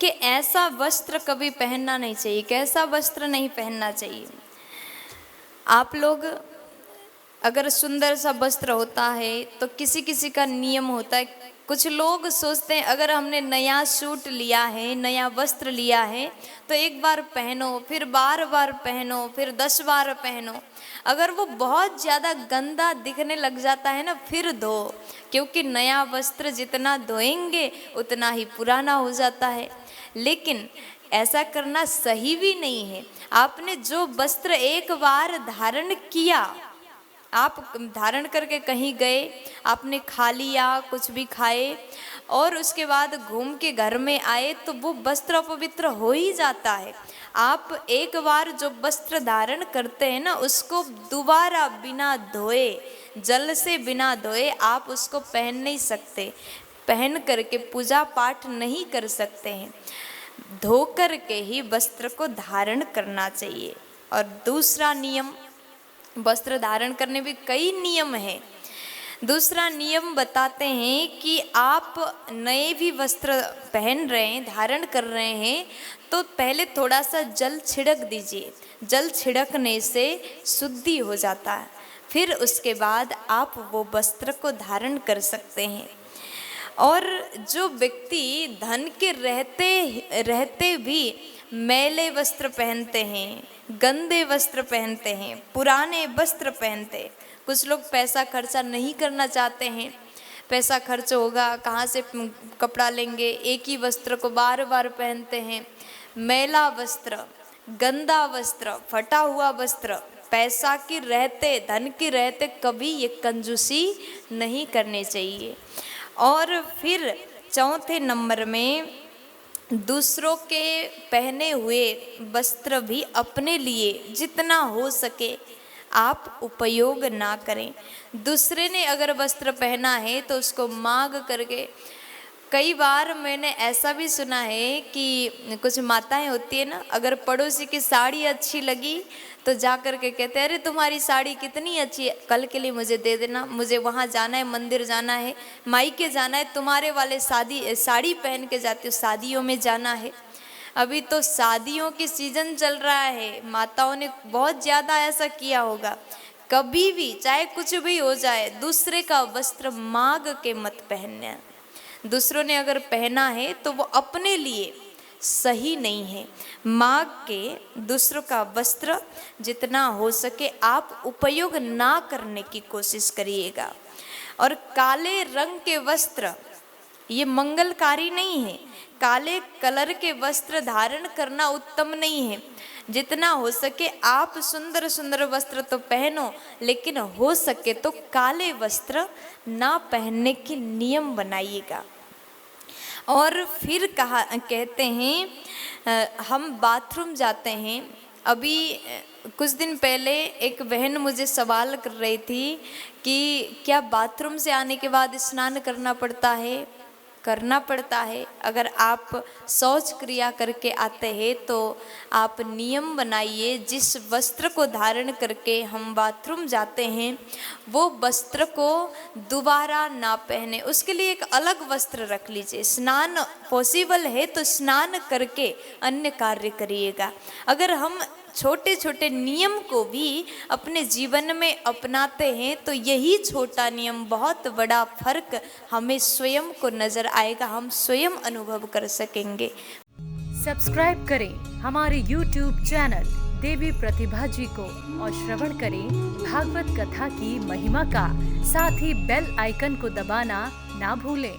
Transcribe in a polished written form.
कि ऐसा वस्त्र कभी पहनना नहीं चाहिए, कैसा वस्त्र नहीं पहनना चाहिए। आप लोग अगर सुंदर सा वस्त्र होता है तो किसी किसी का नियम होता है। कुछ लोग सोचते हैं अगर हमने नया सूट लिया है, नया वस्त्र लिया है तो एक बार पहनो, फिर बार बार पहनो, फिर 10 बार पहनो। अगर वो बहुत ज़्यादा गंदा दिखने लग जाता है ना, फिर धो, क्योंकि नया वस्त्र जितना धोएंगे उतना ही पुराना हो जाता है। लेकिन ऐसा करना सही भी नहीं है। आपने जो वस्त्र एक बार धारण किया, आप धारण करके कहीं गए, आपने खा लिया, कुछ भी खाए और उसके बाद घूम के घर में आए तो वो वस्त्र अपवित्र हो ही जाता है। आप एक बार जो वस्त्र धारण करते हैं ना, उसको दोबारा बिना धोए, जल से बिना धोए आप उसको पहन नहीं सकते, पहन करके पूजा पाठ नहीं कर सकते हैं। धो कर के ही वस्त्र को धारण करना चाहिए। और दूसरा नियम, वस्त्र धारण करने में कई नियम हैं। दूसरा नियम बताते हैं कि आप नए भी वस्त्र पहन रहे हैं, धारण कर रहे हैं, तो पहले थोड़ा सा जल छिड़क दीजिए। जल छिड़कने से शुद्धि हो जाता है, फिर उसके बाद आप वो वस्त्र को धारण कर सकते हैं। और जो व्यक्ति धन के रहते भी मैले वस्त्र पहनते हैं, गंदे वस्त्र पहनते हैं, पुराने वस्त्र पहनते हैं। कुछ लोग पैसा खर्चा नहीं करना चाहते हैं, पैसा खर्च होगा, कहाँ से कपड़ा लेंगे, एक ही वस्त्र को बार बार पहनते हैं। मैला वस्त्र, गंदा वस्त्र, फटा हुआ वस्त्र, पैसा की रहते, धन की रहते कभी ये कंजूसी नहीं करनी चाहिए। और फिर चौथे नंबर में दूसरों के पहने हुए वस्त्र भी अपने लिए जितना हो सके आप उपयोग ना करें। दूसरे ने अगर वस्त्र पहना है तो उसको मांग करके, कई बार मैंने ऐसा भी सुना है कि कुछ माताएं होती है ना, अगर पड़ोसी की साड़ी अच्छी लगी तो जा कर के कहते हैं अरे तुम्हारी साड़ी कितनी अच्छी है, कल के लिए मुझे दे देना, मुझे वहाँ जाना है, मंदिर जाना है, मायके जाना है, तुम्हारे वाले साड़ी पहन के जाते हो, शादियों में जाना है। अभी तो शादियों की सीजन चल रहा है, माताओं ने बहुत ज़्यादा ऐसा किया होगा। कभी भी चाहे कुछ भी हो जाए, दूसरे का वस्त्र मांग के मत पहनना। दूसरों ने अगर पहना है तो वो अपने लिए सही नहीं है। मांग के दूसरों का वस्त्र जितना हो सके आप उपयोग ना करने की कोशिश करिएगा। और काले रंग के वस्त्र ये मंगलकारी नहीं है। काले कलर के वस्त्र धारण करना उत्तम नहीं है। जितना हो सके आप सुंदर सुंदर वस्त्र तो पहनो, लेकिन हो सके तो काले वस्त्र ना पहनने के नियम बनाइएगा। और फिर कहते हैं हम बाथरूम जाते हैं। अभी कुछ दिन पहले एक बहन मुझे सवाल कर रही थी कि क्या बाथरूम से आने के बाद स्नान करना पड़ता है? करना पड़ता है। अगर आप शौच क्रिया करके आते हैं तो आप नियम बनाइए, जिस वस्त्र को धारण करके हम बाथरूम जाते हैं वो वस्त्र को दोबारा ना पहने, उसके लिए एक अलग वस्त्र रख लीजिए। स्नान पॉसिबल है तो स्नान करके अन्य कार्य करिएगा। अगर हम छोटे छोटे नियम को भी अपने जीवन में अपनाते हैं तो यही छोटा नियम बहुत बड़ा फर्क हमें स्वयं को नजर आएगा, हम स्वयं अनुभव कर सकेंगे। सब्सक्राइब करें हमारे YouTube चैनल देवी प्रतिभा जी को और श्रवण करें भागवत कथा की महिमा का। साथ ही बेल आइकन को दबाना ना भूलें।